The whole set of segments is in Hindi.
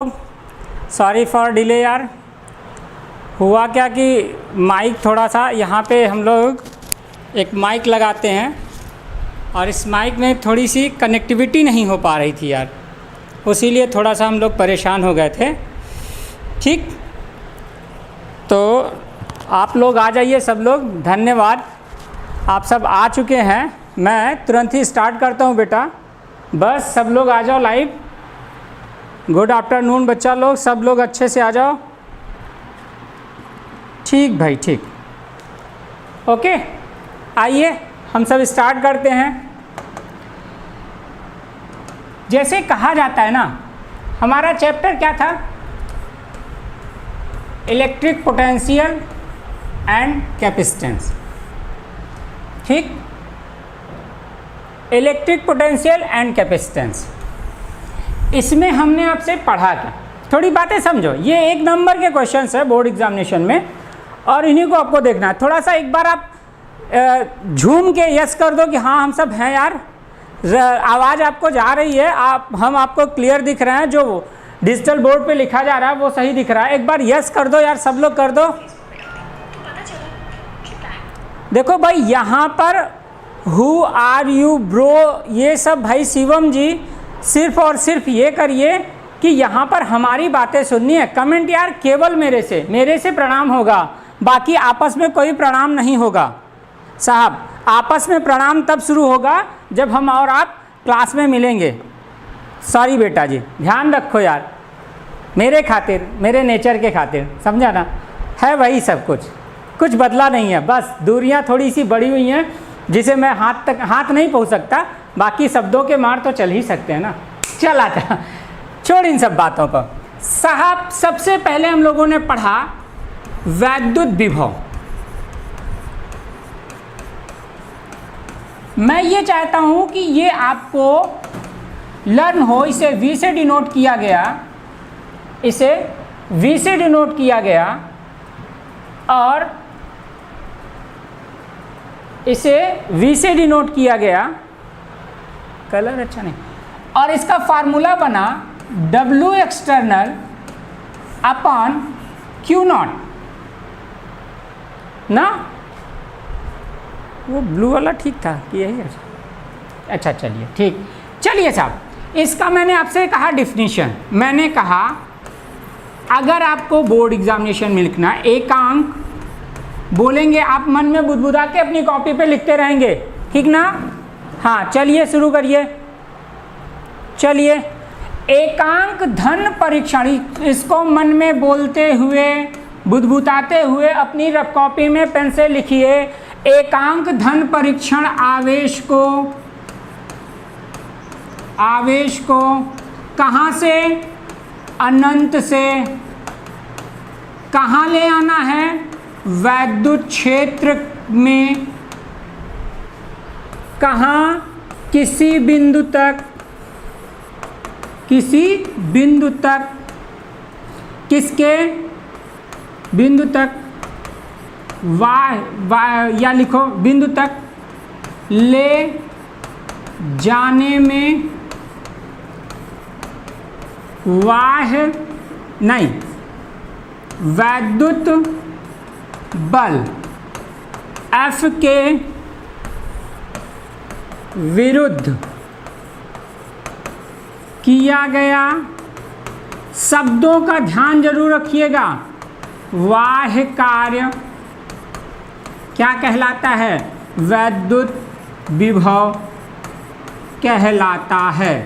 सॉरी फॉर डिले यार। हुआ क्या कि माइक थोड़ा सा यहाँ पे हम लोग एक माइक लगाते हैं और इस माइक में थोड़ी सी कनेक्टिविटी नहीं हो पा रही थी यार, उसीलिए थोड़ा सा हम लोग परेशान हो गए थे। ठीक, तो आप लोग आ जाइए सब लोग, धन्यवाद। आप सब आ चुके हैं, मैं तुरंत ही स्टार्ट करता हूँ बेटा। बस सब लोग आ जाओ लाइव। गुड आफ्टरनून बच्चा लोग, सब लोग अच्छे से आ जाओ। ठीक भाई, ठीक, ओके। आइए हम सब स्टार्ट करते हैं। जैसे कहा जाता है ना, हमारा चैप्टर क्या था? Electric potential and capacitance. ठीक, इलेक्ट्रिक पोटेंशियल एंड कैपेसिटेंस। इसमें हमने आपसे पढ़ा क्या, थोड़ी बातें समझो। ये 1 नंबर के क्वेश्चंस है बोर्ड एग्जामिनेशन में, और इन्हीं को आपको देखना है। थोड़ा सा एक बार आप झूम के यस कर दो कि हाँ हम सब हैं यार। आवाज़ आपको जा रही है, हम आपको क्लियर दिख रहे हैं, जो डिजिटल बोर्ड पे लिखा जा रहा है वो सही दिख रहा है। एक बार यस कर दो यार, सब लोग कर दो। देखो भाई, यहाँ पर हु आर यू ब्रो, ये सब भाई शिवम जी सिर्फ और सिर्फ ये करिए कि यहाँ पर हमारी बातें सुननी है। कमेंट यार केवल मेरे से प्रणाम होगा, बाकी आपस में कोई प्रणाम नहीं होगा साहब। आपस में प्रणाम तब शुरू होगा जब हम और आप क्लास में मिलेंगे। सॉरी बेटा जी, ध्यान रखो यार, मेरे खातिर, मेरे नेचर के खातिर, समझा ना। है वही सब कुछ बदला नहीं है, बस दूरियां थोड़ी सी बढ़ी हुई हैं, जिसे मैं हाथ नहीं पहुंच सकता, बाकी शब्दों के मार तो चल ही सकते हैं ना। चल आता, छोड़ इन सब बातों को साहब। सबसे पहले हम लोगों ने पढ़ा वैद्युत विभव। मैं ये चाहता हूं कि ये आपको लर्न हो। इसे V से डिनोट किया गया, इसे V से डिनोट किया गया, और इसे V से डिनोट किया गया। कलर अच्छा नहीं। और इसका फार्मूला बना W external upon Q not ना। वो ब्लू वाला ठीक था कि यही? अच्छा चलिए, ठीक। चलिए साहब, इसका मैंने आपसे कहा डिफिनीशन। मैंने कहा अगर आपको बोर्ड एग्जामिनेशन में लिखना है, एकांक बोलेंगे आप मन में बुदबुदा के अपनी कॉपी पे लिखते रहेंगे, ठीक ना? हाँ चलिए शुरू करिए। चलिए, एकांक धन परीक्षण, इसको मन में बोलते हुए, बुदबुदाते हुए अपनी रफ कॉपी में पेन से लिखिए। एकांक धन परीक्षण आवेश को कहाँ से? अनंत से कहाँ ले आना है? वैद्युत क्षेत्र में। कहाँ? किसी बिंदु तक। किसके बिंदु तक? या लिखो बिंदु तक ले जाने में वैद्युत बल F के विरुद्ध किया गया। शब्दों का ध्यान जरूर रखिएगा। बाह्य कार्य क्या कहलाता है? वैद्युत विभव कहलाता है।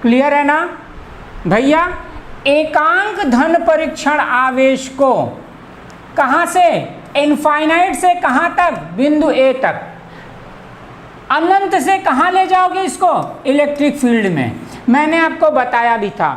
क्लियर है ना भैया? एकांक धन परीक्षण आवेश को कहाँ से? इनफाइनाइट से कहाँ तक? बिंदु A तक। अनंत से कहाँ ले जाओगे इसको? इलेक्ट्रिक फील्ड में। मैंने आपको बताया भी था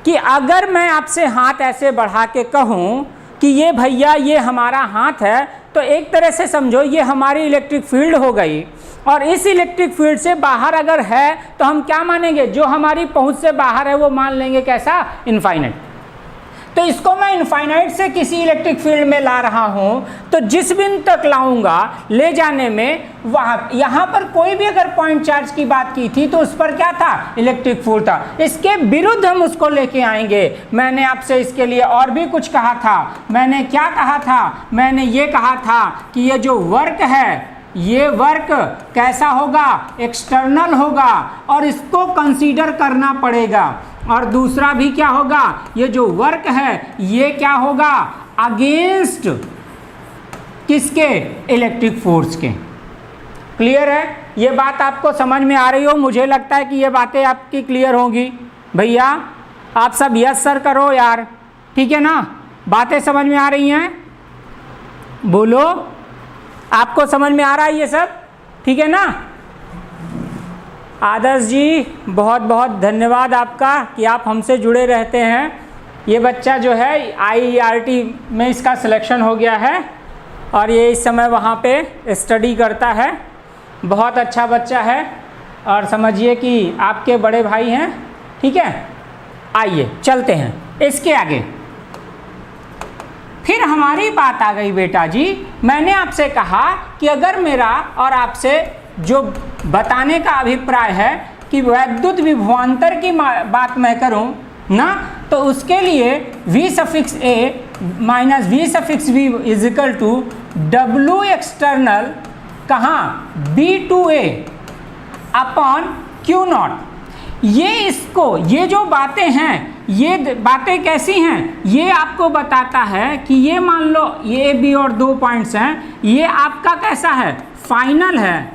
कि अगर मैं आपसे हाथ ऐसे बढ़ा के कहूँ कि ये भैया ये हमारा हाथ है, तो एक तरह से समझो ये हमारी इलेक्ट्रिक फील्ड हो गई। और इस इलेक्ट्रिक फील्ड से बाहर अगर है तो हम क्या मानेंगे? जो हमारी पहुंच से बाहर है वो मान लेंगे कैसा? इनफाइनाइट। तो इसको मैं इनफाइनाइट से किसी इलेक्ट्रिक फील्ड में ला रहा हूं, तो जिस बिंदु तक लाऊंगा ले जाने में, वहाँ यहाँ पर कोई भी अगर पॉइंट चार्ज की बात की थी तो उस पर क्या था, इलेक्ट्रिक फील्ड था। इसके विरुद्ध हम उसको लेके आएंगे। मैंने आपसे इसके लिए और भी कुछ कहा था। मैंने क्या कहा था, मैंने ये कहा था कि ये जो वर्क है, ये वर्क कैसा होगा, एक्सटर्नल होगा और इसको कंसीडर करना पड़ेगा। और दूसरा भी क्या होगा, ये जो वर्क है ये क्या होगा, अगेंस्ट किसके, इलेक्ट्रिक फोर्स के। क्लियर है, ये बात आपको समझ में आ रही हो। मुझे लगता है कि ये बातें आपकी क्लियर होंगी। भैया आप सब यस सर करो यार, ठीक है ना, बातें समझ में आ रही हैं, बोलो आपको समझ में आ रहा है ये सब, ठीक है ना। आदर्श जी बहुत बहुत धन्यवाद आपका कि आप हमसे जुड़े रहते हैं। ये बच्चा जो है IERT में इसका सिलेक्शन हो गया है और ये इस समय वहाँ पे स्टडी करता है। बहुत अच्छा बच्चा है और समझिए कि आपके बड़े भाई हैं, ठीक है। आइए चलते हैं इसके आगे। फिर हमारी बात आ गई बेटा जी, मैंने आपसे कहा कि अगर मेरा और आपसे जो बताने का अभिप्राय है कि वैद्युत विभवांतर की बात मैं करूं ना, तो उसके लिए V(a minus V(v) is equal to W external कहाँ, B2a अपॉन Q0। ये जो बातें हैं, ये बातें कैसी हैं, ये आपको बताता है कि ये मान लो ये B और 2 पॉइंट्स हैं, ये आपका कैसा है, फाइनल है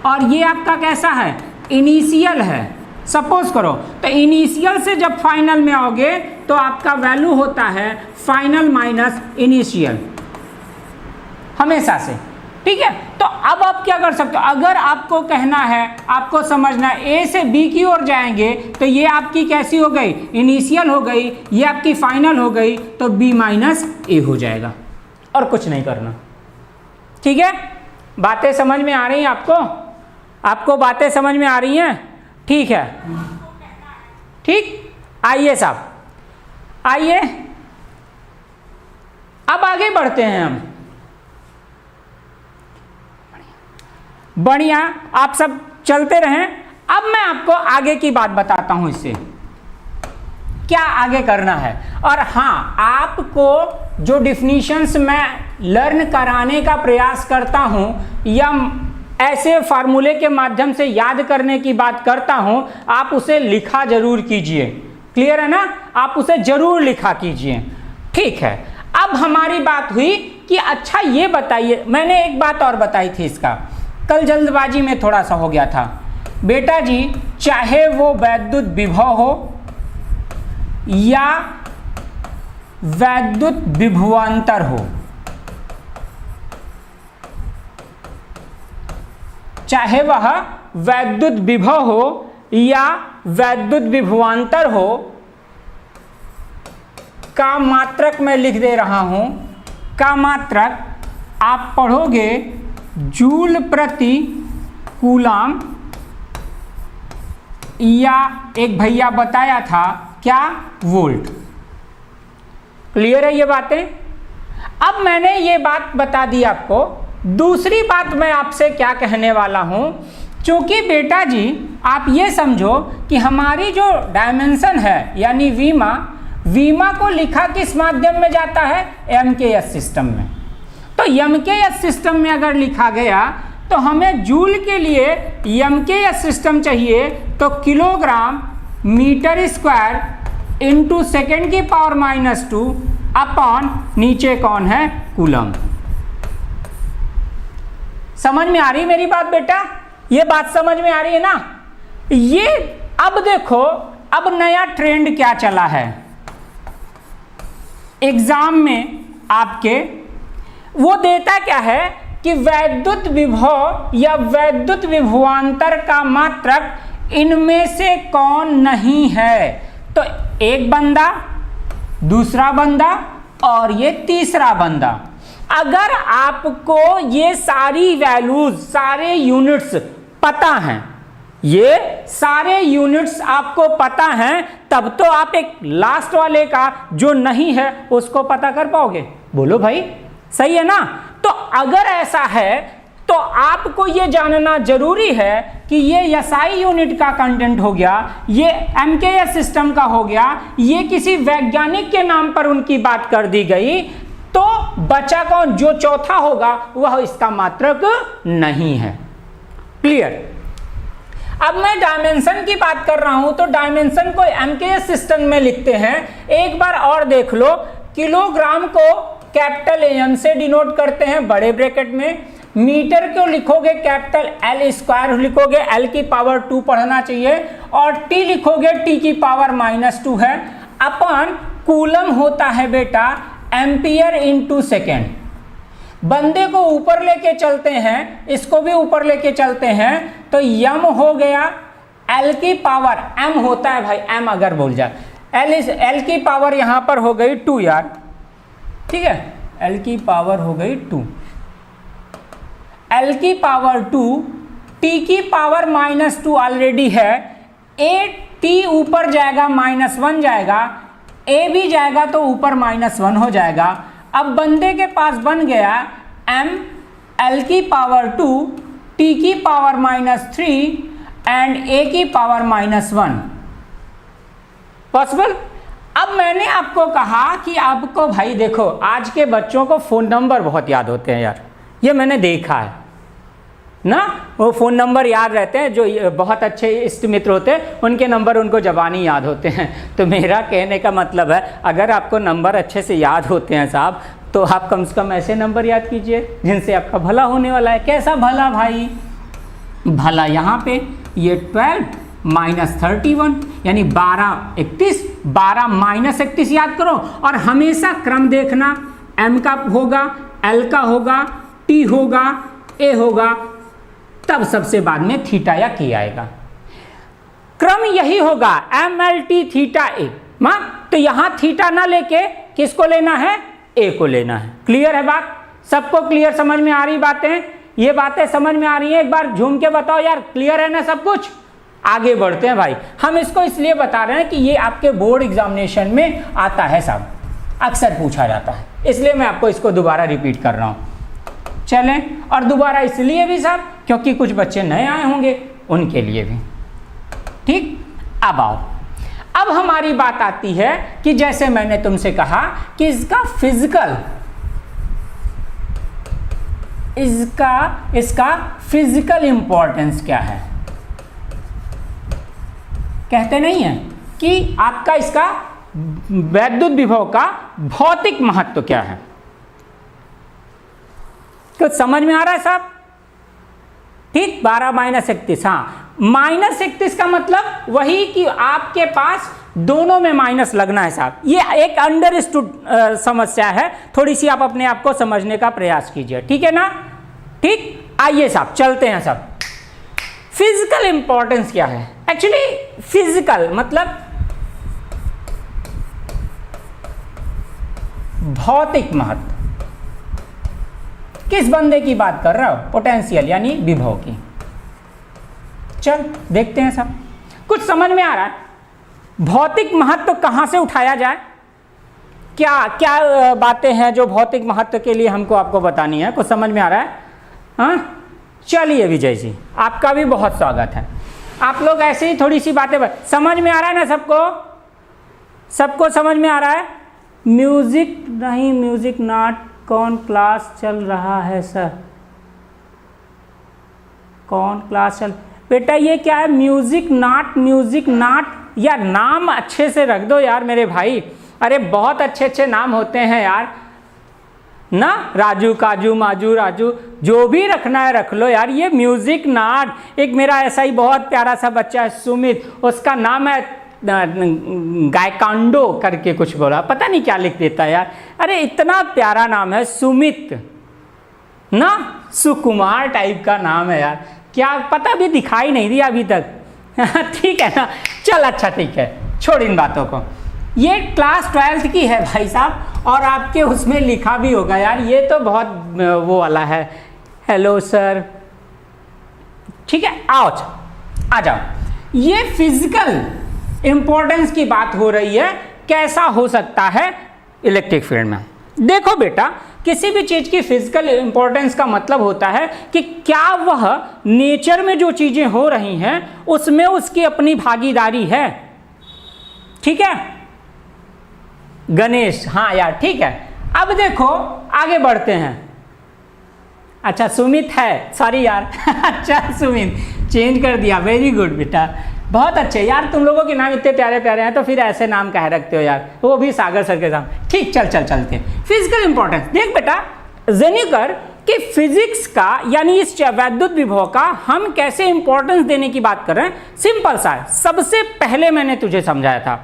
और ये आपका कैसा है, इनिशियल है। सपोज करो तो इनिशियल से जब फाइनल में आओगे तो आपका वैल्यू होता है फाइनल माइनस इनिशियल हमेशा से, ठीक है। तो अब आप क्या कर सकते हो, अगर आपको कहना है, आपको समझना है A से B की ओर जाएंगे तो ये आपकी कैसी हो गई, इनिशियल हो गई, ये आपकी फाइनल हो गई, तो B माइनस A हो जाएगा और कुछ नहीं करना, ठीक है। बातें समझ में आ रही हैं आपको बातें समझ में आ रही हैं, ठीक है, ठीक। आइए साहब, आइए अब आगे बढ़ते हैं हम। बढ़िया, आप सब चलते रहें। अब मैं आपको आगे की बात बताता हूं, इससे क्या आगे करना है। और हाँ, आपको जो डिफिनीशंस मैं लर्न कराने का प्रयास करता हूं या ऐसे फार्मूले के माध्यम से याद करने की बात करता हूं, आप उसे लिखा जरूर कीजिए। क्लियर है ना, आप उसे जरूर लिखा कीजिए, ठीक है। अब हमारी बात हुई कि अच्छा ये बताइए, मैंने एक बात और बताई थी, इसका कल जल्दबाजी में थोड़ा सा हो गया था। बेटा जी, चाहे वो वैद्युत विभव हो या वैद्युत विभवांतर हो, चाहे वह वैद्युत विभव हो या वैद्युत विभवांतर हो, का मात्रक मैं लिख दे रहा हूं। का मात्रक आप पढ़ोगे जूल प्रति कूलाम, या एक भैया बताया था क्या, वोल्ट। क्लियर है ये बातें। अब मैंने ये बात बता दी आपको। दूसरी बात मैं आपसे क्या कहने वाला हूं, क्योंकि बेटा जी आप ये समझो कि हमारी जो डायमेंशन है यानी वीमा को लिखा किस माध्यम में जाता है, MKS सिस्टम में। तो MKS सिस्टम में अगर लिखा गया तो हमें जूल के लिए MKS सिस्टम चाहिए, तो kilogram metre square into second की पावर -2 अपॉन नीचे कौन है, कूलम। समझ में आ रही मेरी बात बेटा, ये बात समझ में आ रही है ना। ये अब देखो, अब नया ट्रेंड क्या चला है एग्जाम में आपके, वो देता क्या है कि वैद्युत विभव या वैद्युत विभवांतर का मात्रक इनमें से कौन नहीं है। तो एक बंदा, दूसरा बंदा और ये तीसरा बंदा। अगर आपको ये सारी वैल्यूज, सारे यूनिट्स पता हैं, ये सारे यूनिट्स आपको पता हैं, तब तो आप एक लास्ट वाले का जो नहीं है उसको पता कर पाओगे। बोलो भाई, सही है ना? तो अगर ऐसा है तो आपको ये जानना जरूरी है कि ये एसआई यूनिट का कंटेंट हो गया, ये एमकेएस सिस्टम का हो गया, ये किसी वैज्ञानिक के नाम पर उनकी बात कर दी गई, तो बचा कौन? जो चौथा होगा वह इसका मात्रक नहीं है। क्लियर? अब मैं डायमेंशन की बात कर रहा हूं, तो डायमेंशन को एमकेएस सिस्टम में लिखते हैं। एक बार और देख लो, किलोग्राम को कैपिटल एम से डिनोट करते हैं बड़े ब्रैकेट में, मीटर को लिखोगे कैपिटल एल स्क्वायर लिखोगे, एल की पावर 2 पढ़ना चाहिए, और टी लिखोगे टी की पावर -2 है, अपन कूलम होता है बेटा एम्पियर इनटू सेकेंड। बंदे को ऊपर लेके चलते हैं, इसको भी ऊपर लेके चलते हैं, तो यम हो गया एल की पावर, एम होता है भाई, एम अगर बोल जाए, एल की पावर यहां पर हो गई 2 यार, ठीक है, एल की पावर हो गई 2, एल की पावर 2, टी की पावर -2 ऑलरेडी है, ए टी ऊपर जाएगा -1 जाएगा, ए भी जाएगा तो ऊपर -1 हो जाएगा। अब बंदे के पास बन गया m एल की पावर 2, टी की पावर -3 एंड ए की पावर -1। पॉसिबल? अब मैंने आपको कहा कि आपको भाई देखो, आज के बच्चों को फ़ोन नंबर बहुत याद होते हैं यार, ये मैंने देखा है ना, वो फ़ोन नंबर याद रहते हैं, जो बहुत अच्छे इष्ट मित्र होते हैं उनके नंबर उनको ज़बानी याद होते हैं। तो मेरा कहने का मतलब है, अगर आपको नंबर अच्छे से याद होते हैं साहब, तो आप कम से कम ऐसे नंबर याद कीजिए जिनसे आपका भला होने वाला है। कैसा भला भाई? भला यहाँ पे ये 12 -31 यानी 12 31, 12 -31 याद करो, और हमेशा क्रम देखना, m का होगा, l का होगा, t होगा, a होगा, तब सबसे बाद में थीटा या की आएगा। क्रम यही होगा MLT थीटा ए। मां, तो यहां थीटा ना लेके किसको लेना है? ए को लेना है। क्लियर है बात? सबको क्लियर समझ में आ रही बातें? ये बातें समझ में आ रही हैं? एक बार झूम के बताओ यार, क्लियर है ना सब कुछ? आगे बढ़ते हैं भाई। हम इसको इसलिए बता रहे हैं कि ये आपके बोर्ड एग्जामिनेशन में आता है साहब, अक्सर पूछा जाता है, इसलिए मैं आपको इसको दोबारा रिपीट कर रहा हूं। चलें, और दोबारा इसलिए भी साहब क्योंकि कुछ बच्चे नए आए होंगे, उनके लिए भी। ठीक, अब आओ, अब हमारी बात आती है कि जैसे मैंने तुमसे कहा कि इसका फिजिकल इंपॉर्टेंस क्या है। कहते नहीं है कि आपका इसका वैद्युत विभव का भौतिक महत्व क्या है। कुछ समझ में आ रहा है साहब? ठीक, 12 -31, हाँ, -31 का मतलब वही कि आपके पास दोनों में माइनस लगना है साहब। ये एक अंडरस्टूड समस्या है, थोड़ी सी आप अपने आप को समझने का प्रयास कीजिए, ठीक है ना? ठीक, आइए साहब चलते हैं साहब। फिजिकल इंपॉर्टेंस क्या है? एक्चुअली फिजिकल मतलब भौतिक महत्व। किस बंदे की बात कर रहा हो? पोटेंशियल यानी विभव की। चल देखते हैं सब, कुछ समझ में आ रहा है? भौतिक महत्व कहाँ से उठाया जाए? क्या क्या बातें हैं जो भौतिक महत्व के लिए हमको आपको बतानी है? कुछ समझ में आ रहा है? हाँ, चलिए विजय जी, आपका भी बहुत स्वागत है। आप लोग ऐसे ही थोड़ी सी बातें समझ में आ रहा है ना सबको? सबको समझ में आ रहा है? म्यूजिक नहीं, म्यूजिक नॉट, कौन क्लास चल रहा है सर? कौन क्लास चल? बेटा ये क्या है? म्यूजिक नॉट यार, नाम अच्छे से रख दो यार मेरे भाई। अरे बहुत अच्छे अच्छे नाम होते हैं यार ना, राजू, काजू, माजू, राजू, जो भी रखना है रख लो यार। ये म्यूजिक नॉट, एक मेरा ऐसा ही बहुत प्यारा सा बच्चा है सुमित, उसका नाम है गायकांडो करके कुछ बोला, पता नहीं क्या लिख देता है यार। अरे इतना प्यारा नाम है सुमित ना, सुकुमार टाइप का नाम है यार, क्या पता भी दिखाई नहीं दिया अभी तक। ठीक है ना, चल अच्छा ठीक है, छोड़ इन बातों को। ये क्लास 12th की है भाई साहब, और आपके उसमें लिखा भी होगा यार, ये तो बहुत वो वाला है। हेलो सर, ठीक है, आओ आ जाओ, ये फिजिकल इंपॉर्टेंस की बात हो रही है, कैसा हो सकता है इलेक्ट्रिक फील्ड में। देखो बेटा, किसी भी चीज की फिजिकल इंपॉर्टेंस का मतलब होता है कि क्या वह नेचर में जो चीजें हो रही हैं उसमें उसकी अपनी भागीदारी है। ठीक है गणेश, हाँ यार ठीक है। अब देखो आगे बढ़ते हैं। अच्छा सुमित है, सॉरी यार अच्छा सुमित चेंज कर दिया, वेरी गुड बेटा, बहुत अच्छे यार, तुम लोगों के नाम इतने प्यारे प्यारे हैं तो फिर ऐसे नाम कह रखते हो यार, वो भी सागर सर के सामने। ठीक, चलते हैं। फिजिकल इंपॉर्टेंस देख बेटा, जेनिकर कि फिजिक्स का यानी इस वैद्युत विभव का हम कैसे इंपॉर्टेंस देने की बात कर रहे हैं। सिंपल सा है, सबसे पहले मैंने तुझे समझाया था,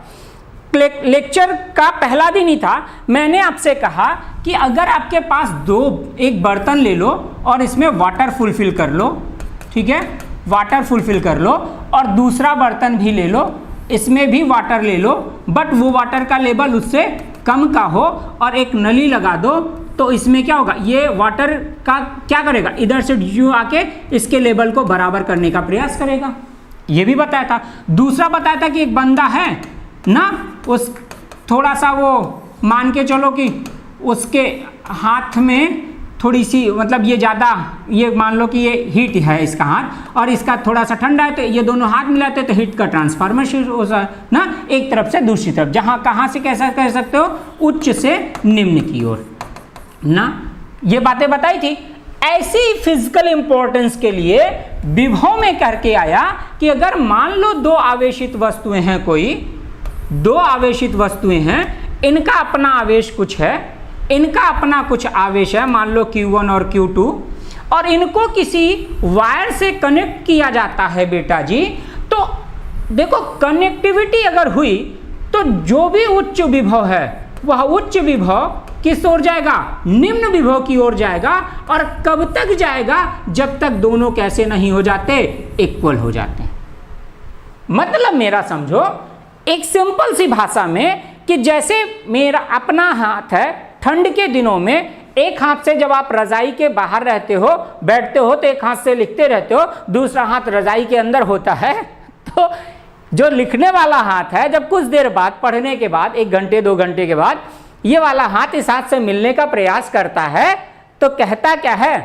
लेक्चर का पहला दिन ही था, मैंने आपसे कहा कि अगर आपके पास एक बर्तन ले लो और इसमें वाटर फुलफिल कर लो, ठीक है, वाटर फुलफिल कर लो, और दूसरा बर्तन भी ले लो, इसमें भी वाटर ले लो, बट वो वाटर का लेवल उससे कम का हो, और एक नली लगा दो, तो इसमें क्या होगा, ये वाटर का क्या करेगा, इधर से यूं आके इसके लेवल को बराबर करने का प्रयास करेगा। ये भी बताया था। दूसरा बताया था कि एक बंदा है ना, उस थोड़ा सा वो मान के चलो कि उसके हाथ में थोड़ी सी, मतलब ये ज़्यादा, ये मान लो कि ये हीट है इसका हाथ और इसका थोड़ा सा ठंडा है, तो ये दोनों हाथ मिलाते हैं तो हीट का ट्रांसफार्मर शुरू हो ना, एक तरफ से दूसरी तरफ, जहाँ कहाँ से कैसा कह सकते हो, उच्च से निम्न की ओर ना, ये बातें बताई थी। ऐसी फिजिकल इंपॉर्टेंस के लिए विभव में करके आया कि अगर मान लो दो आवेशित वस्तुएं हैं, कोई दो आवेशित वस्तुएं हैं, इनका अपना आवेश कुछ है, इनका अपना कुछ आवेश है, मान लो Q1 और Q2, और इनको किसी वायर से कनेक्ट किया जाता है बेटा जी। तो देखो कनेक्टिविटी अगर हुई तो जो भी उच्च विभव है वह उच्च विभव किस ओर जाएगा, निम्न विभव की ओर जाएगा, और कब तक जाएगा, जब तक दोनों कैसे नहीं हो जाते, इक्वल हो जाते हैं। मतलब मेरा समझो एक सिंपल सी भाषा में कि जैसे मेरा अपना हाथ है, ठंड के दिनों में एक हाथ से जब आप रजाई के बाहर रहते हो, बैठते हो, तो एक हाथ से लिखते रहते हो, दूसरा हाथ रजाई के अंदर होता है, तो जो लिखने वाला हाथ है जब कुछ देर बाद, पढ़ने के बाद, 1 घंटे 2 घंटे के बाद, ये वाला हाथ इस हाथ से मिलने का प्रयास करता है, तो कहता क्या है,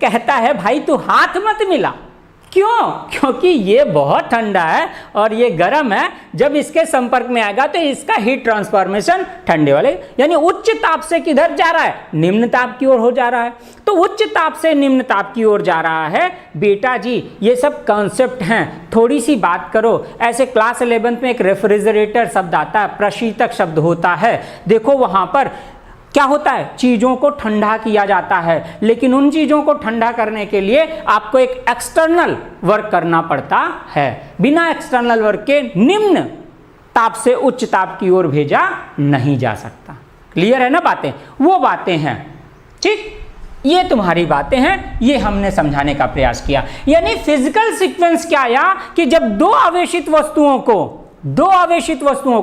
कहता है भाई तू हाथ मत मिला। क्यों? क्योंकि ये बहुत ठंडा है और ये गर्म है, जब इसके संपर्क में आएगा तो इसका हीट ट्रांसफॉर्मेशन ठंडे वाले यानी उच्च ताप से किधर जा रहा है, निम्न ताप की ओर हो जा रहा है। तो उच्च ताप से निम्न ताप की ओर जा रहा है बेटा जी, ये सब कॉन्सेप्ट हैं, थोड़ी सी बात करो। ऐसे क्लास 11th में एक रेफ्रिजरेटर शब्द आता है, प्रशीतक शब्द होता है, देखो वहां पर क्या होता है, चीज़ों को ठंडा किया जाता है, लेकिन उन चीज़ों को ठंडा करने के लिए आपको एक एक्सटर्नल वर्क करना पड़ता है। बिना एक्सटर्नल वर्क के निम्न ताप से उच्च ताप की ओर भेजा नहीं जा सकता। क्लियर है ना बातें? वो बातें हैं, ठीक, ये तुम्हारी बातें हैं, ये हमने समझाने का प्रयास किया। यानी फिजिकल सीक्वेंस क्या आया कि जब दो आवेशित वस्तुओं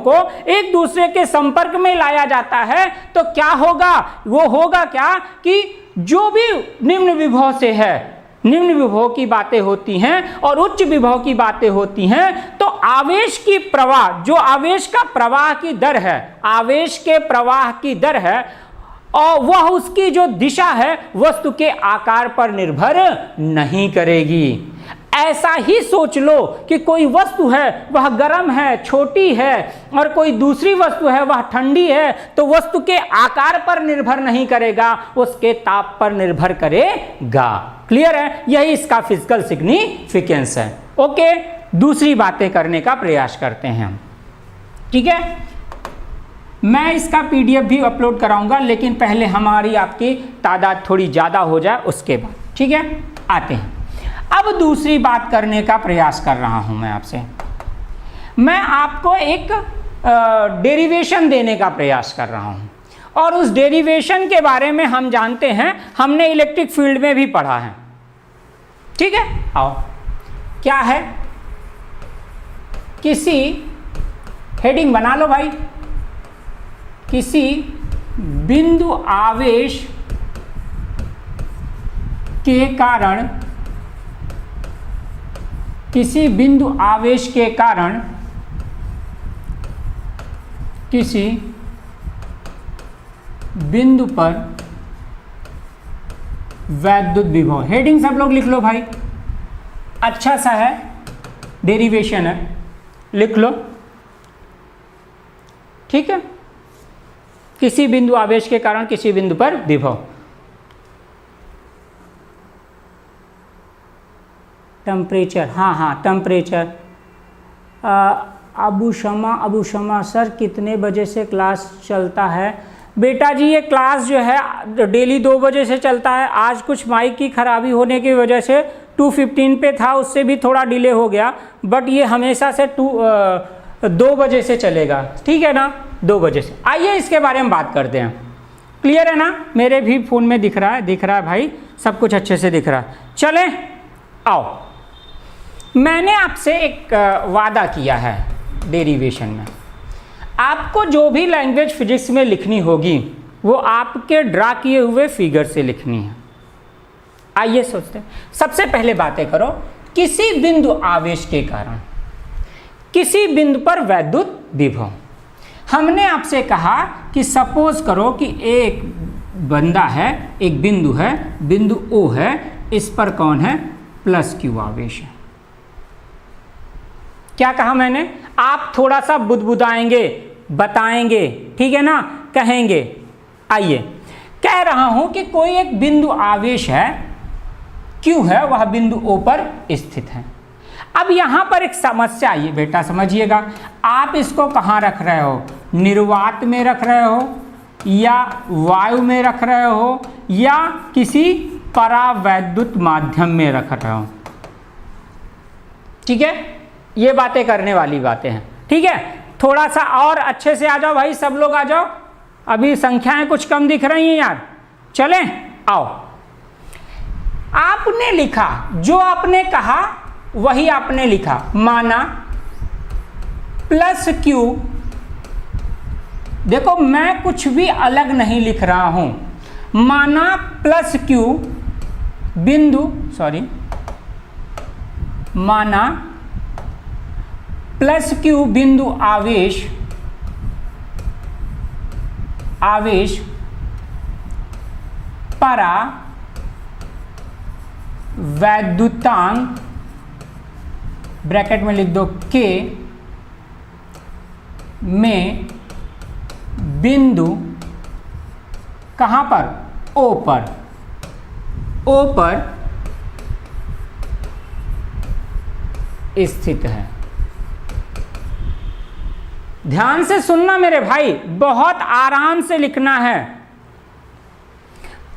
को एक दूसरे के संपर्क में लाया जाता है तो क्या होगा, वो होगा क्या कि जो भी निम्न विभव से है, निम्न विभव की बातें होती हैं और उच्च विभव की बातें होती हैं, तो आवेश की प्रवाह, जो आवेश का प्रवाह की दर है, आवेश के प्रवाह की दर है, और वह उसकी जो दिशा है वस्तु के आकार पर निर्भर नहीं करेगी। ऐसा ही सोच लो कि कोई वस्तु है वह गर्म है, छोटी है, और कोई दूसरी वस्तु है वह ठंडी है, तो वस्तु के आकार पर निर्भर नहीं करेगा, उसके ताप पर निर्भर करेगा। क्लियर है? यही इसका फिजिकल सिग्निफिकेंस है। ओके, दूसरी बातें करने का प्रयास करते हैं हम, ठीक है। मैं इसका PDF भी अपलोड कराऊंगा, लेकिन पहले हमारी आपकी तादाद थोड़ी ज़्यादा हो जाए उसके बाद, ठीक है। आते हैं, अब दूसरी बात करने का प्रयास कर रहा हूं मैं आपसे। मैं आपको एक डेरिवेशन देने का प्रयास कर रहा हूं, और उस डेरिवेशन के बारे में हम जानते हैं, हमने इलेक्ट्रिक फील्ड में भी पढ़ा है, ठीक है। आओ, क्या है, किसी हेडिंग बना लो भाई, किसी बिंदु आवेश के कारण, किसी बिंदु आवेश के कारण किसी बिंदु पर वैद्युत विभव। हेडिंग सब लोग लिख लो भाई, अच्छा सा है, डेरिवेशन है, लिख लो, ठीक है। किसी बिंदु आवेश के कारण किसी बिंदु पर विभव। टेम्परेचर, हाँ टेम्परेचर। अबू शमा सर कितने बजे से क्लास चलता है? बेटा जी ये क्लास जो है डेली 2 बजे से चलता है। आज कुछ माइक की खराबी होने की वजह से 2:15 पे था, उससे भी थोड़ा डिले हो गया, बट ये हमेशा से 2 बजे से चलेगा, ठीक है ना, 2 बजे से। आइए इसके बारे में बात करते हैं। क्लियर है ना? मेरे भी फ़ोन में दिख रहा है भाई, सब कुछ अच्छे से दिख रहा है। चलें, आओ, मैंने आपसे एक वादा किया है डेरिवेशन में, आपको जो भी लैंग्वेज फिजिक्स में लिखनी होगी वो आपके ड्रा किए हुए फिगर से लिखनी है। आइए सोचते हैं, सबसे पहले बातें करो किसी बिंदु आवेश के कारण किसी बिंदु पर वैद्युत विभव। हमने आपसे कहा कि सपोज करो कि एक बंदा है, एक बिंदु है, बिंदु O है, इस पर कौन है? +Q आवेश है। क्या कहा मैंने? आप थोड़ा सा बुदबुदाएंगे, बताएंगे, ठीक है ना, कहेंगे। आइए, कह रहा हूं कि कोई एक बिंदु आवेश है, Q है, वह बिंदु O पर स्थित है। अब यहां पर एक समस्या आई है बेटा, समझिएगा। आप इसको कहां रख रहे हो? निर्वात में रख रहे हो, या वायु में रख रहे हो, या किसी परावैद्युत माध्यम में रख रहे हो, ठीक है। ये बातें करने वाली बातें हैं, ठीक है। थोड़ा सा और अच्छे से आ जाओ भाई, सब लोग आ जाओ, अभी संख्याएं कुछ कम दिख रही हैं यार। चलें, आओ। आपने लिखा, जो आपने कहा वही आपने लिखा, माना +Q। देखो मैं कुछ भी अलग नहीं लिख रहा हूं, माना +Q बिंदु, माना +Q बिंदु आवेश परा वैद्युतांक, ब्रैकेट में लिख दो K, में बिंदु कहां पर? O पर, O पर स्थित है। ध्यान से सुनना मेरे भाई, बहुत आराम से लिखना है।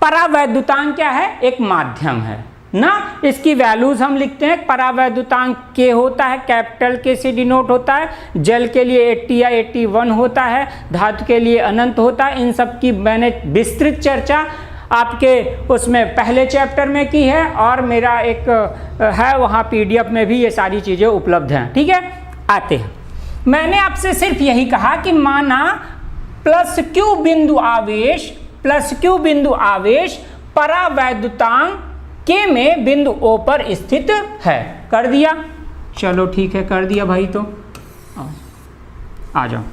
परावैद्युतांक क्या है? एक माध्यम है ना, इसकी वैल्यूज हम लिखते हैं। परावैद्युतांक K होता है, कैपिटल K से डिनोट होता है। जल के लिए 80 या 81 होता है, धातु के लिए अनंत होता है। इन सब की मैंने विस्तृत चर्चा आपके उसमें पहले चैप्टर में की है, और मेरा एक है वहाँ PDF में भी ये सारी चीज़ें उपलब्ध हैं, ठीक है। आते हैं, मैंने आपसे सिर्फ यही कहा कि माना +Q बिंदु आवेश परावैद्युतांक K में बिंदु O पर स्थित है। कर दिया? चलो ठीक है, कर दिया भाई। तो आ जाओ।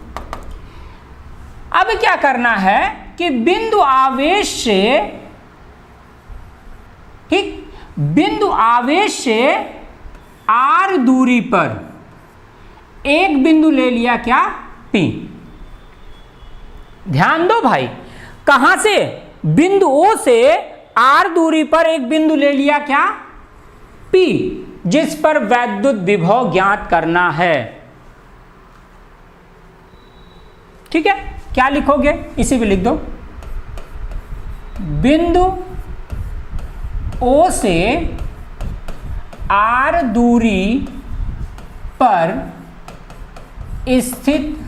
अब क्या करना है कि बिंदु आवेश से, ठीक, बिंदु आवेश से R दूरी पर एक बिंदु ले लिया, क्या? P। ध्यान दो भाई, कहां से? बिंदु O से R दूरी पर एक बिंदु ले लिया, क्या? P, जिस पर वैद्युत विभव ज्ञात करना है, ठीक है। क्या लिखोगे? इसी पे लिख दो, बिंदु O से R दूरी पर स्थित,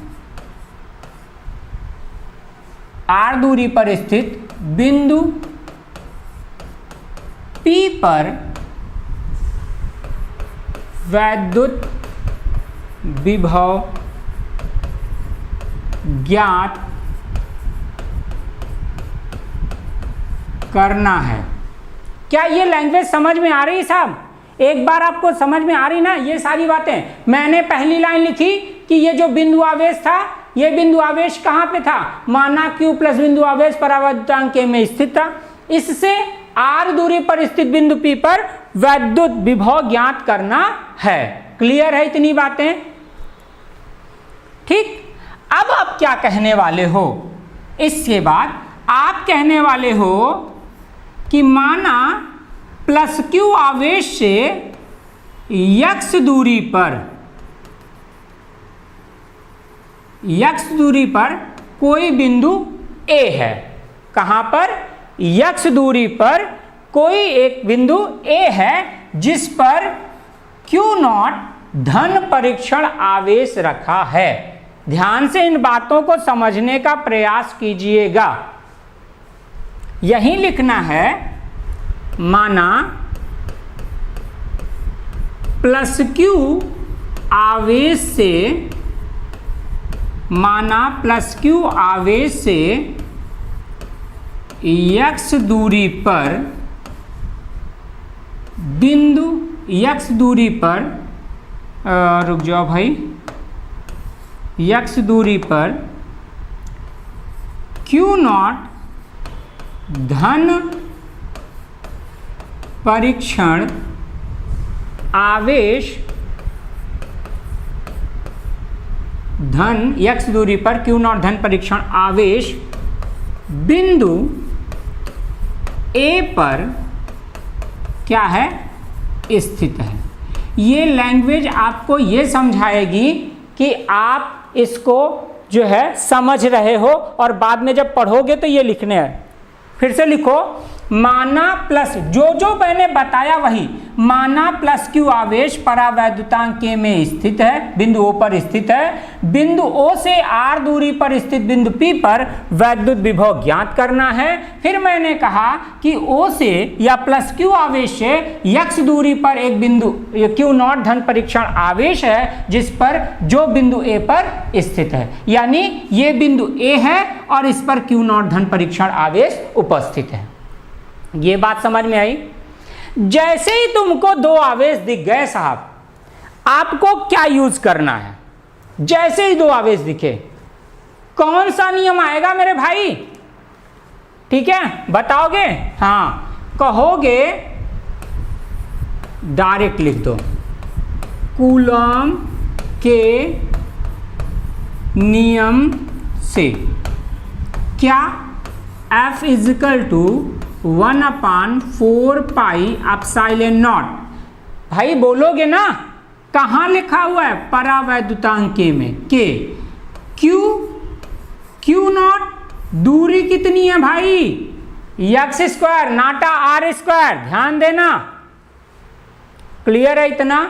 R दूरी पर स्थित बिंदु P पर वैद्युत विभव ज्ञात करना है। क्या ये लैंग्वेज समझ में आ रही साहब? एक बार आपको समझ में आ रही ना ये सारी बातें? मैंने पहली लाइन लिखी कि ये जो बिंदु आवेश था, ये बिंदु आवेश कहाँ पे था? माना Q प्लस बिंदु आवेश परावैद्युतांक K में स्थित था। इससे R दूरी पर स्थित बिंदु P पर वैद्युत विभव ज्ञात करना है। क्लियर है इतनी बातें? ठीक। अब आप क्या कहने वाले हो? इसके बाद आप कहने वाले हो कि माना प्लस Q आवेश से x दूरी पर कोई बिंदु A है। कहां पर? x दूरी पर कोई एक बिंदु A है जिस पर Q0 धन परीक्षण आवेश रखा है। ध्यान से इन बातों को समझने का प्रयास कीजिएगा। यही लिखना है, माना प्लस Q आवेश से, माना प्लस Q आवेश से x दूरी पर बिंदु, x दूरी पर रुक जाओ भाई, x दूरी पर Q0 धन परीक्षण आवेश, धन x दूरी पर Q0 धन परीक्षण आवेश बिंदु A पर क्या है? स्थित है। ये लैंग्वेज आपको ये समझाएगी कि आप इसको जो है समझ रहे हो, और बाद में जब पढ़ोगे तो ये लिखने हैं। फिर से लिखो, माना प्लस, जो मैंने बताया वही, माना प्लस Q आवेश परावैद्युतांक K में स्थित है, बिंदु O पर स्थित है। बिंदु O से R दूरी पर स्थित बिंदु P पर वैद्युत विभव ज्ञात करना है। फिर मैंने कहा कि O से या प्लस Q आवेश से x दूरी पर एक बिंदु Q0 धन परीक्षण आवेश है जिस पर, जो बिंदु A पर स्थित है। यानी ये बिंदु A है और इस पर Q0 धन परीक्षण आवेश उपस्थित है। ये बात समझ में आई? जैसे ही तुमको दो आवेश दिख गए साहब, आपको क्या यूज करना है? जैसे ही दो आवेश दिखे, कौन सा नियम आएगा मेरे भाई? ठीक है, बताओगे? हाँ, कहोगे, डायरेक्ट लिख दो, कूलॉम के नियम से क्या? F equal to 1/4 pi epsilon naught. भाई बोलोगे ना, कहाँ लिखा हुआ है? परावैद्युतांक K में। K Q0 दूरी कितनी है भाई? x स्क्वायर नाटा r स्क्वायर। ध्यान देना, क्लियर है इतना?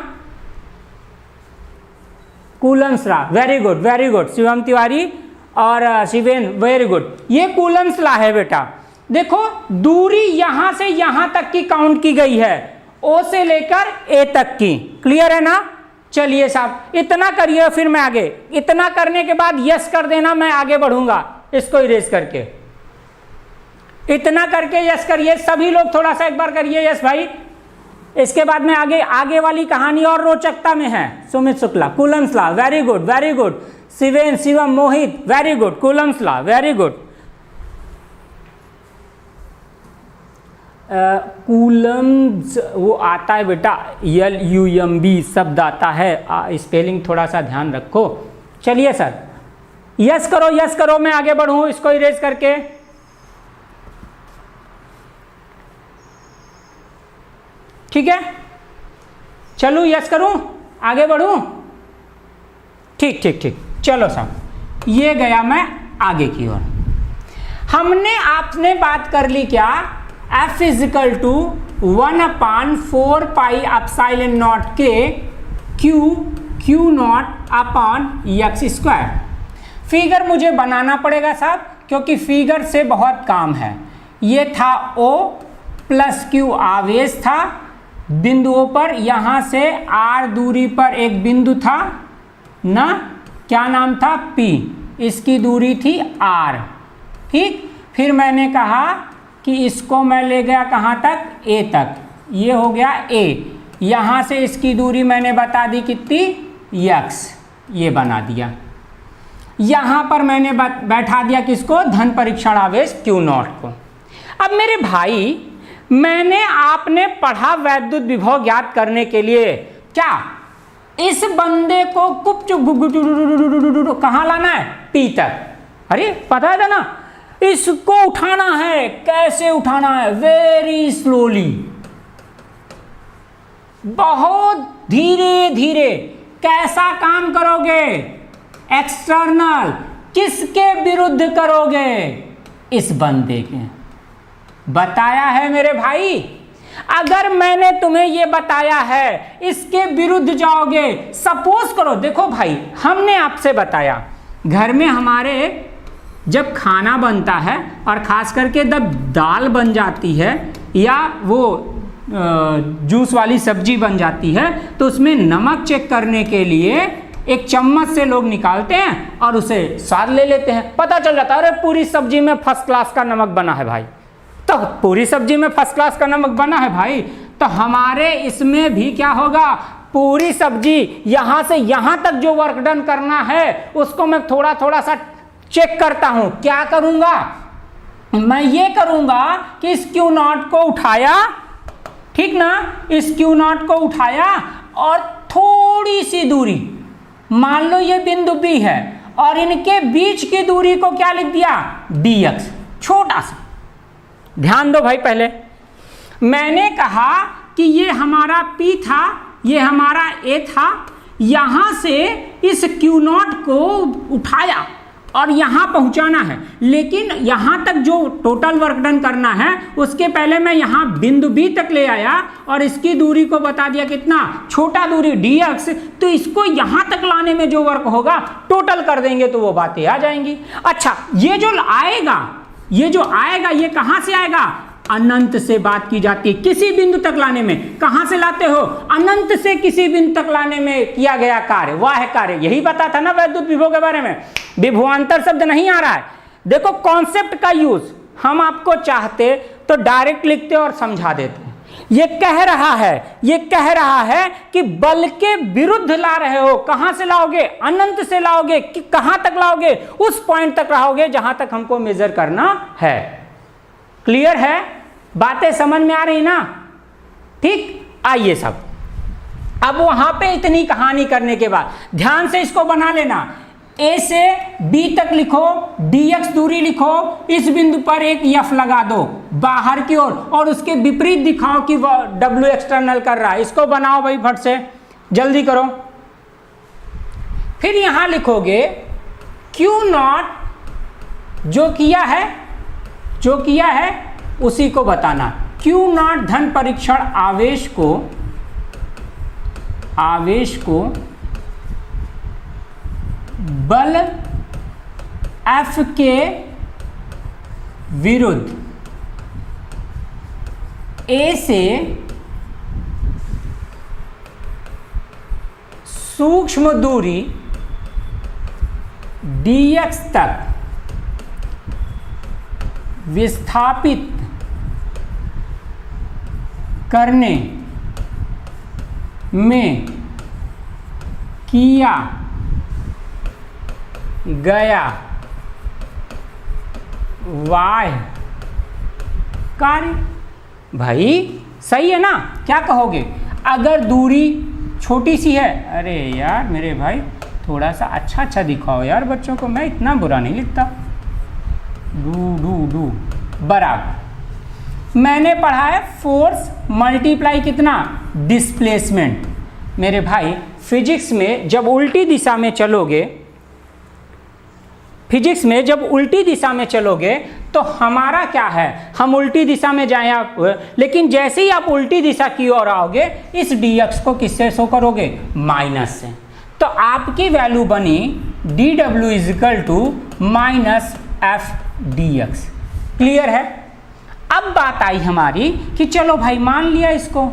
Coulomb's law, very good very good Shivam Tiwari और शिवेन, वेरी गुड। ये कूलम्स लॉ है बेटा। देखो, दूरी यहां से यहां तक की काउंट की गई है, O से लेकर A तक की। क्लियर है ना? चलिए साहब, इतना करिए, फिर मैं आगे। इतना करने के बाद यस कर देना, मैं आगे बढ़ूंगा इसको इरेज करके। इतना करके यस करिए सभी लोग, थोड़ा सा एक बार करिए यस भाई। इसके बाद में आगे वाली कहानी और रोचकता में है। Sumit Shukla, Coulomb's law, very good very good. Shiven, Shivam, Mohit, very good. Coulomb's law, very good. Coulomb's वो आता है बेटा, LUMB शब्द आता है, स्पेलिंग थोड़ा सा ध्यान रखो। चलिए सर, यस करो, मैं आगे बढ़ूं इसको इरेज करके। ठीक है, चलूं, यस करूं, आगे बढ़ूं? ठीक ठीक ठीक, चलो साहब, ये गया मैं आगे की ओर। हमने आपने बात कर ली क्या? F equal to 1/4 pi epsilon naught के Q0 upon x square. Figure मुझे बनाना पड़ेगा साहब, क्योंकि फिगर से बहुत काम है। ये था O प्लस Q आवेश था बिंदुओं पर, यहां से R दूरी पर एक बिंदु था ना, क्या नाम था? P, इसकी दूरी थी R। ठीक, फिर मैंने कहा कि इसको मैं ले गया कहाँ तक, ए तक, ये हो गया ए। यहाँ से इसकी दूरी मैंने बता दी कितनी, यक्स, ये बना दिया। यहाँ पर मैंने बैठा दिया किसको, धन परीक्षण आवेश Q नॉट को। अब मेरे भाई मैंने आपने पढ़ा वैद्युत विभव ज्ञात करने के लिए क्या, इस बंदे को कहाँ लाना है, P तक। अरे पता है ना, इसको उठाना है, कैसे उठाना है, वेरी स्लोली, बहुत धीरे धीरे। कैसा काम करोगे, एक्सटर्नल, किसके विरुद्ध करोगे, इस बंदे के। बताया है मेरे भाई, अगर मैंने तुम्हें ये बताया है इसके विरुद्ध जाओगे, सपोज करो, देखो भाई हमने आपसे बताया घर में हमारे जब खाना बनता है और खास करके जब दाल बन जाती है या वो जूस वाली सब्जी बन जाती है, तो उसमें नमक चेक करने के लिए एक चम्मच से लोग निकालते हैं और उसे स्वाद ले लेते हैं, पता चल जाता है अरे पूरी सब्जी में फर्स्ट क्लास का नमक बना है भाई। तो पूरी सब्जी में फर्स्ट क्लास का नमक बना है भाई, तो हमारे इसमें भी क्या होगा, पूरी सब्जी यहाँ से यहाँ तक जो वर्क डन करना है उसको मैं थोड़ा थोड़ा सा चेक करता हूँ। क्या करूँगा, मैं ये करूँगा कि इस Q नॉट को उठाया, ठीक ना, इस Q नॉट को उठाया और थोड़ी सी दूरी, मान लो ये बिंदु B है और इनके बीच की दूरी को क्या लिख दिया, dx, छोटा सा। ध्यान दो भाई, पहले मैंने कहा कि ये हमारा P था, ये हमारा A था, यहां से इस Q नॉट को उठाया और यहाँ पहुँचाना है, लेकिन यहाँ तक जो टोटल वर्क डन करना है उसके पहले मैं यहाँ बिंदु B तक ले आया और इसकी दूरी को बता दिया कितना, छोटा दूरी dx। तो इसको यहाँ तक लाने में जो वर्क होगा टोटल कर देंगे तो वो बातें आ जाएंगी। अच्छा, ये जो आएगा ये कहाँ से आएगा, अनंत से बात की जाती है। किसी बिंदु तक लाने में, कहां से लाते हो, अनंत से किसी बिंदु तक लाने में किया गया कार्य, वाह कार्य। यही पता था ना वैद्युत विभव के बारे में, विभवांतर शब्द नहीं आ रहा है। देखो कॉन्सेप्ट का यूज हम आपको चाहते तो डायरेक्ट लिखते और समझा देते। ये कह रहा है कि बल के विरुद्ध ला रहे हो, कहां से लाओगे, अनंत से लाओगे, कि कहां तक लाओगे, उस पॉइंट तक लाओगे जहां तक हमको मेजर करना है। क्लियर है, बातें समझ में आ रही ना, ठीक। आइए सब, अब वहां पे इतनी कहानी करने के बाद ध्यान से इसको बना लेना। A से B तक लिखो, dx दूरी लिखो, इस बिंदु पर एक F लगा दो बाहर की ओर और उसके विपरीत दिखाओ कि W एक्सटर्नल कर रहा है। इसको बनाओ भाई फट से, जल्दी करो। फिर यहां लिखोगे Q नॉट, जो किया है उसी को बताना। Q नॉट धन परीक्षण आवेश को बल F के विरुद्ध A से सूक्ष्म दूरी dx तक विस्थापित करने में किया गया वाह कार्य। भाई सही है ना, क्या कहोगे, अगर दूरी छोटी सी है, अरे यार मेरे भाई थोड़ा सा अच्छा दिखाओ यार बच्चों को, मैं इतना बुरा नहीं लिखता। डू बराबर मैंने पढ़ा है फोर्स मल्टीप्लाई कितना, डिस्प्लेसमेंट। मेरे भाई फिजिक्स में जब उल्टी दिशा में चलोगे तो हमारा क्या है, हम उल्टी दिशा में जाएं आप, लेकिन जैसे ही आप उल्टी दिशा की ओर आओगे इस dx को किससे शो करोगे, माइनस से। तो आपकी वैल्यू बनी dw equal to minus F dx। Clear है। अब बात आई हमारी कि चलो भाई मान लिया इसको,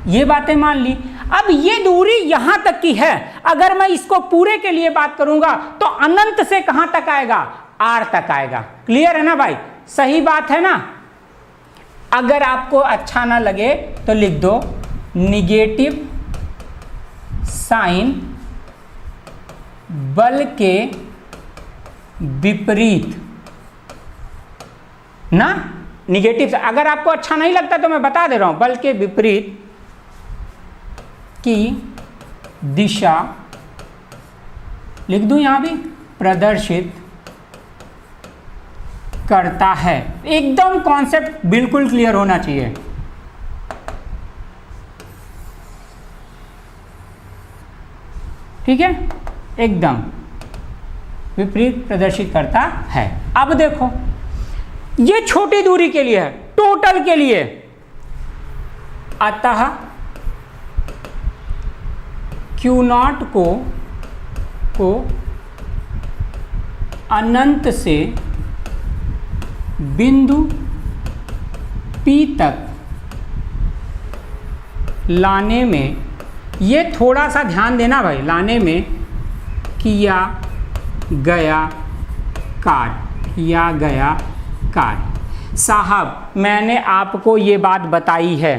ये बातें मान ली। अब ये दूरी यहां तक की है, अगर मैं इसको पूरे के लिए बात करूंगा तो अनंत से कहां तक आएगा, r तक आएगा। क्लियर है ना भाई, सही बात है ना। अगर आपको अच्छा ना लगे तो लिख दो निगेटिव साइन बल के विपरीत ना, निगेटिव। अगर आपको अच्छा नहीं लगता तो मैं बता दे रहा हूं, बल के विपरीत की दिशा लिख दूं यहां भी, प्रदर्शित करता है। एकदम कॉन्सेप्ट बिल्कुल क्लियर होना चाहिए। ठीक है, एकदम विपरीत प्रदर्शित करता है। अब देखो ये छोटी दूरी के लिए है, टोटल के लिए, अतः Q0 को अनंत से बिंदु P तक लाने में, ये थोड़ा सा ध्यान देना भाई, लाने में किया गया कार्य। साहब मैंने आपको ये बात बताई है,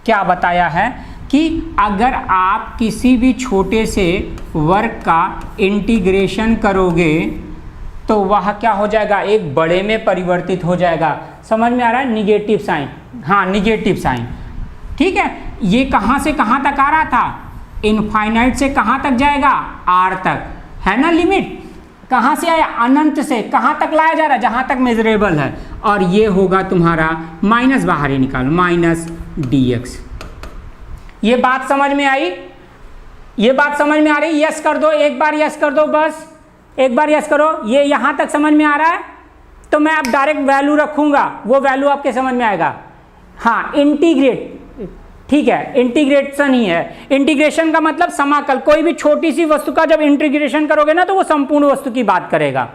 क्या बताया है कि अगर आप किसी भी छोटे से वर्क का इंटीग्रेशन करोगे तो वह क्या हो जाएगा, एक बड़े में परिवर्तित हो जाएगा। समझ में आ रहा है, निगेटिव साइन, हाँ निगेटिव साइन। ठीक है, ये कहाँ से कहाँ तक आ रहा था, इनफाइनाइट से कहाँ तक जाएगा, आर तक, है ना लिमिट। कहाँ से आया, अनंत से कहाँ तक लाया जा रहा है, जहाँ तक मेजरेबल है। और ये होगा तुम्हारा माइनस, बाहर ही निकालो, माइनस dx। ये बात समझ में आई, ये बात समझ में आ रही, यस कर दो, एक बार यस कर दो, बस एक बार यस करो। ये यहाँ तक समझ में आ रहा है तो मैं अब डायरेक्ट वैल्यू रखूंगा, वो वैल्यू आपके समझ में आएगा। हाँ इंटीग्रेट, ठीक है, इंटीग्रेशन ही है। इंटीग्रेशन का मतलब समाकल, कोई भी छोटी सी वस्तु का जब इंटीग्रेशन करोगे ना तो वो संपूर्ण वस्तु की बात करेगा।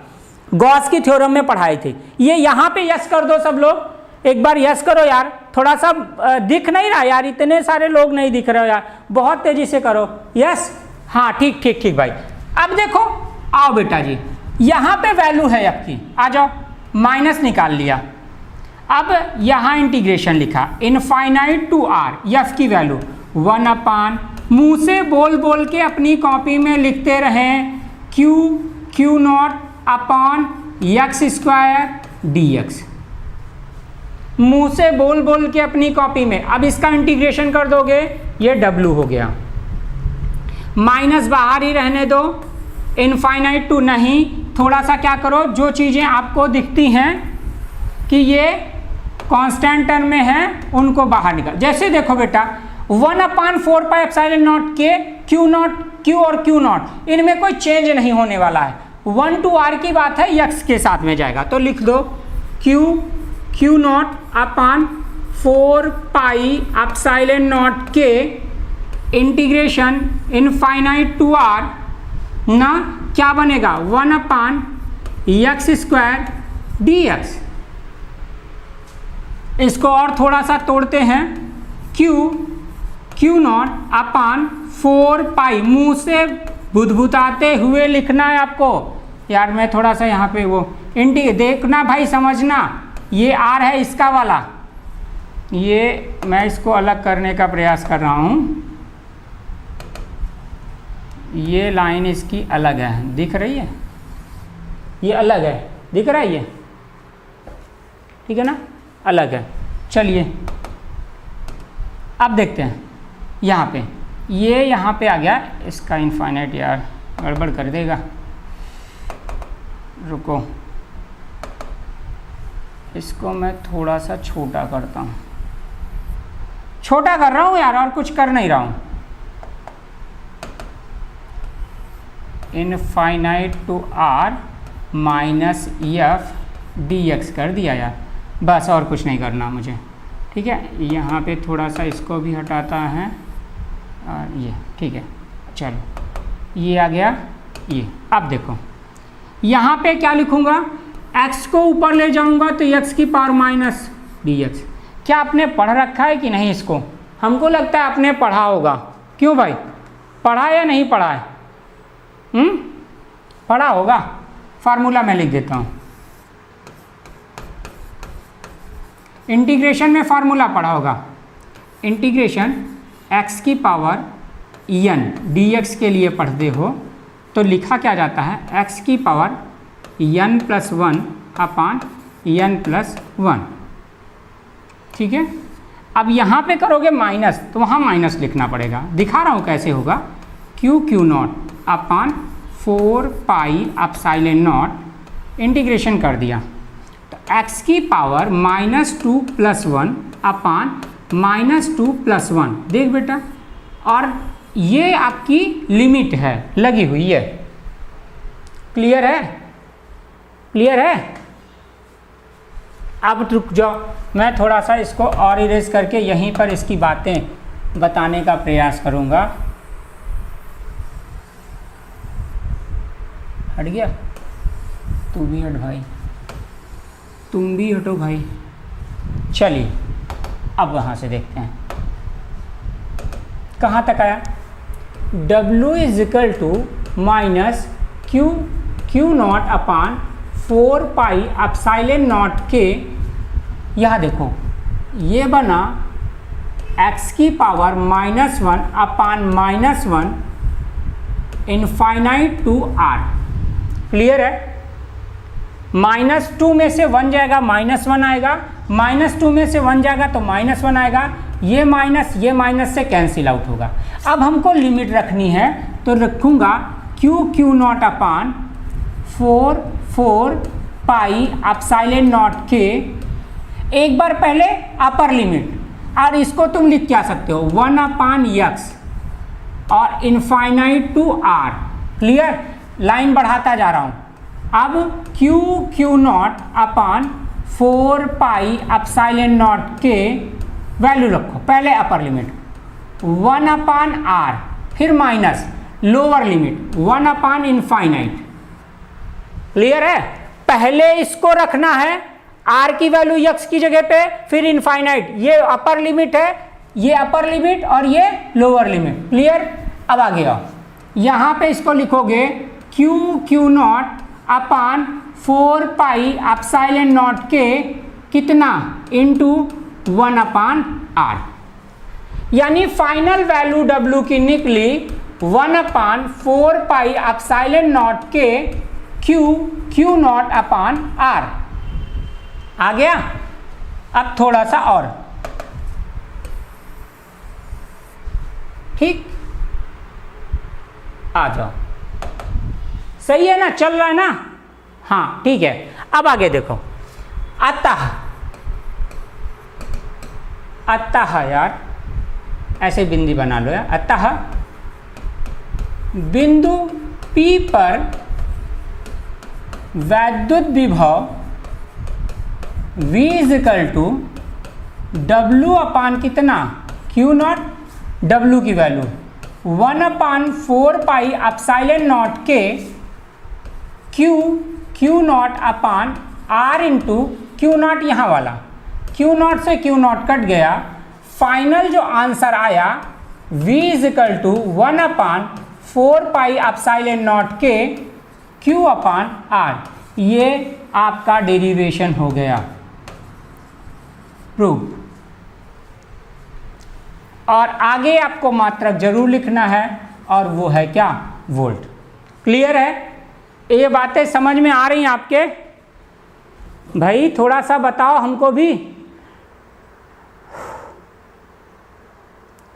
गॉस की थ्योरम में पढ़ाई थी। ये यहाँ पे यस कर दो सब लोग, एक बार यस करो यार, थोड़ा सा दिख नहीं रहा यार, इतने सारे लोग नहीं दिख रहे हो यार, बहुत तेजी से करो यस। हाँ ठीक ठीक ठीक भाई। अब देखो, आओ बेटा जी, यहाँ पे वैल्यू है आपकी, आ जाओ, माइनस निकाल लिया। अब यहाँ इंटीग्रेशन लिखा, इनफाइनाइट टू आर, एफ की वैल्यू 1 अपान, मुँह से बोल बोल के अपनी कॉपी में लिखते रहें, Q0 अपान एक्स स्क्वायर dx। मुंह से बोल बोल के अपनी कॉपी में। अब इसका इंटीग्रेशन कर दोगे, ये W हो गया, माइनस बाहर ही रहने दो, इनफाइनाइट टू नहीं, थोड़ा सा क्या करो, जो चीज़ें आपको दिखती हैं कि ये कांस्टेंट टर्म में है उनको बाहर निकाल। जैसे देखो बेटा 1/4 पाई एप्सिलॉन नॉट के Q और Q0 इनमें कोई चेंज नहीं होने वाला है, 1 to r की बात है, x के साथ में जाएगा, तो लिख दो Q0 upon 4 pi epsilon naught के इंटीग्रेशन इनफाइनाइट टू r ना, क्या बनेगा 1 अपान एक्स स्क्वायर dx। इसको और थोड़ा सा तोड़ते हैं, Q0 अपान 4 पाई, मुंह से बुदबुदाते हुए लिखना है आपको यार। मैं थोड़ा सा यहाँ पे वो देखना भाई, समझना, ये R है इसका वाला, ये मैं इसको अलग करने का प्रयास कर रहा हूँ, ये लाइन इसकी अलग है, दिख रही है, ये अलग है, दिख रहा है ये, ठीक है ना, अलग है। चलिए अब देखते हैं यहाँ पे, ये यहाँ पे आ गया, इसका इनफाइनाइट यार गड़बड़ कर देगा, रुको, इसको मैं थोड़ा सा छोटा करता हूँ, छोटा कर रहा हूँ यार, और कुछ कर नहीं रहा हूँ। Infinite to r minus F dx कर दिया यार, बस और कुछ नहीं करना मुझे, ठीक है। यहाँ पे थोड़ा सा इसको भी हटाता है, और ये ठीक है, चलो ये आ गया ये। अब देखो यहाँ पे क्या लिखूँगा, x को ऊपर ले जाऊँगा तो x की पावर माइनस dx। क्या आपने पढ़ रखा है कि नहीं इसको? हमको लगता है आपने पढ़ा होगा, क्यों भाई, पढ़ा या नहीं पढ़ा है? पढ़ा होगा। फार्मूला मैं लिख देता हूँ, इंटीग्रेशन में फार्मूला पढ़ा होगा, इंटीग्रेशन x की पावर n dx के लिए पढ़ते हो तो लिखा क्या जाता है, x की पावर n+1 अपान n+1। ठीक है, अब यहाँ पे करोगे माइनस तो वहाँ माइनस लिखना पड़ेगा। दिखा रहा हूँ कैसे होगा, Q0 upon 4 pi epsilon not, integration कर दिया तो x की पावर -2 + 1 अपान -2 + 1। देख बेटा, और ये आपकी लिमिट है लगी हुई है। क्लियर है, क्लियर है। अब रुक जाओ, मैं थोड़ा सा इसको और इरेज करके यहीं पर इसकी बातें बताने का प्रयास करूँगा। हट गया, तू भी हट भाई, तुम भी हटो भाई। चलिए अब वहाँ से देखते हैं कहाँ तक आया। W = -Q0 upon 4 pi epsilon naught के, यह देखो ये बना x की power -1 upon -1 infinite to r। Clear है, -2 में से 1 जाएगा -1 आएगा, -2 में से 1 जाएगा तो -1 आएगा, ये माइनस से कैंसिल आउट होगा। अब हमको लिमिट रखनी है तो रखूँगा Q0 upon 4 pi epsilon naught के, एक बार पहले अपर लिमिट, और इसको तुम लिख क्या सकते हो 1 अपान x और infinite to r। Clear, line बढ़ाता जा रहा हूँ। अब Q0 upon 4 pi epsilon naught के वैल्यू रखो, पहले अपर लिमिट 1 अपान r, फिर minus lower limit 1 upon infinite. Clear है, पहले इसको रखना है r की वैल्यू x की जगह पे, फिर इनफाइनाइट, ये अपर लिमिट है, ये अपर लिमिट और ये लोअर लिमिट। क्लियर, अब आगे आओ, यहाँ पे इसको लिखोगे Q0 upon 4 pi epsilon naught के कितना इंटू 1 अपान r, यानी फाइनल वैल्यू W की निकली 1 अपान 4 पाई एप्सिलॉन नॉट के Q0 अपान r। आ गया। अब थोड़ा सा और, ठीक, आ जाओ, सही है ना, चल रहा है ना, हाँ ठीक है। अब आगे देखो, अतः यार ऐसे बिंदी बना लो यार, अतः बिंदु P पर वैद्युत विभव V = W अपान कितना Q0, W की वैल्यू 1 अपान 4 पाई एप्सिलॉन नॉट के Q0 अपान R इंटू Q0, यहाँ वाला Q0 से Q0 कट गया, फाइनल जो आंसर आया V = 1 अपान 4 पाई एप्सिलॉन नॉट के Q अपान R। ये आपका डेरिवेशन हो गया, प्रूफ। और आगे आपको मात्रक जरूर लिखना है, और वो है क्या, वोल्ट। क्लियर है, ये बातें समझ में आ रही हैं आपके भाई? थोड़ा सा बताओ हमको भी।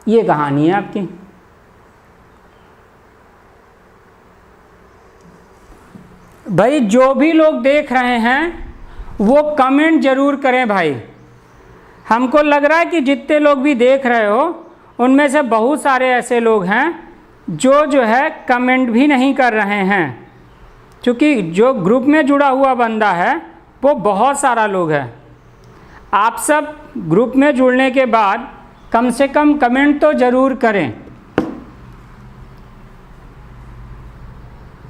ये कहानी है आपकी। भाई जो भी लोग देख रहे हैं वो कमेंट जरूर करें भाई। हमको लग रहा है कि जितने लोग भी देख रहे हो उनमें से बहुत सारे ऐसे लोग हैं जो है कमेंट भी नहीं कर रहे हैं, क्योंकि जो ग्रुप में जुड़ा हुआ बंदा है वो बहुत सारा लोग है। आप सब ग्रुप में जुड़ने के बाद कम से कम कमेंट तो ज़रूर करें,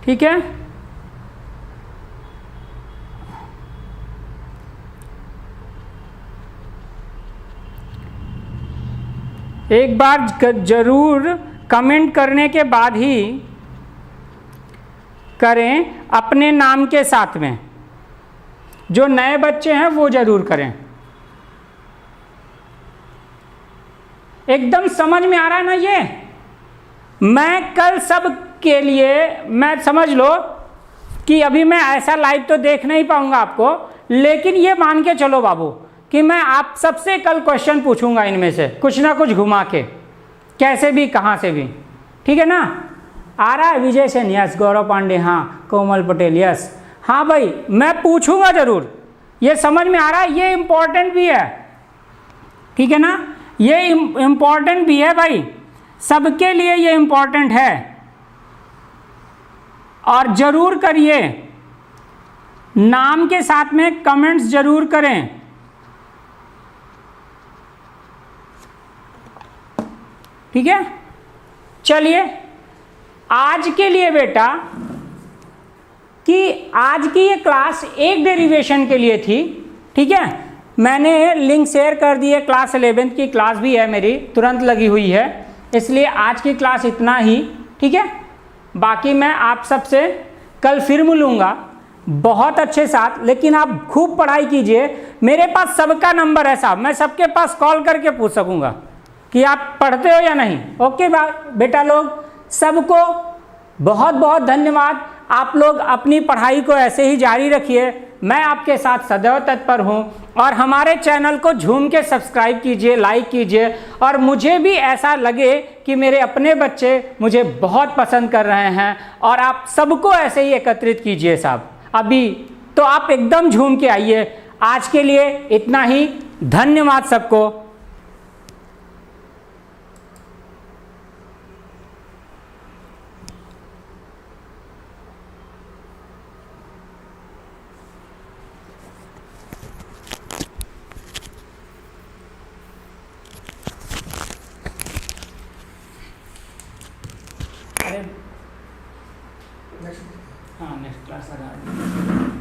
ठीक है? एक बार ज़रूर कमेंट करने के बाद ही करें अपने नाम के साथ में। जो नए बच्चे हैं वो ज़रूर करें। एकदम समझ में आ रहा है ना ये? मैं कल सब के लिए, मैं समझ लो कि अभी मैं ऐसा लाइव तो देख नहीं पाऊंगा आपको, लेकिन ये मान के चलो बाबू कि मैं आप सबसे कल क्वेश्चन पूछूंगा इनमें से कुछ ना कुछ घुमा के, कैसे भी कहाँ से भी, ठीक है ना? आ रहा है विजय सेन, यस। गौरव पांडे, हाँ। कोमल पटेल, यस। हाँ भाई, मैं पूछूंगा जरूर, ये समझ में आ रहा है, ये इम्पोर्टेंट भी है, ठीक है ना? ये इम्पोर्टेंट भी है भाई, सबके लिए ये इम्पोर्टेंट है, और जरूर करिए, नाम के साथ में कमेंट्स जरूर करें। ठीक है, चलिए आज के लिए बेटा, कि आज की ये क्लास एक डेरिवेशन के लिए थी, ठीक है? मैंने लिंक शेयर कर दी है, क्लास 11th की क्लास भी है मेरी, तुरंत लगी हुई है, इसलिए आज की क्लास इतना ही, ठीक है? बाकी मैं आप सबसे कल फिर मिलूँगा बहुत अच्छे साथ, लेकिन आप खूब पढ़ाई कीजिए। मेरे पास सबका नंबर है साहब, मैं सबके पास कॉल करके पूछ सकूँगा कि आप पढ़ते हो या नहीं। ओके बेटा लोग, सबको बहुत बहुत धन्यवाद। आप लोग अपनी पढ़ाई को ऐसे ही जारी रखिए, मैं आपके साथ सदैव तत्पर हूँ, और हमारे चैनल को झूम के सब्सक्राइब कीजिए, लाइक कीजिए, और मुझे भी ऐसा लगे कि मेरे अपने बच्चे मुझे बहुत पसंद कर रहे हैं, और आप सबको ऐसे ही एकत्रित कीजिए साहब। अभी तो आप एकदम झूम के आइए। आज के लिए इतना ही, धन्यवाद सबको। हाँ, नेक्स्ट क्लास लगा।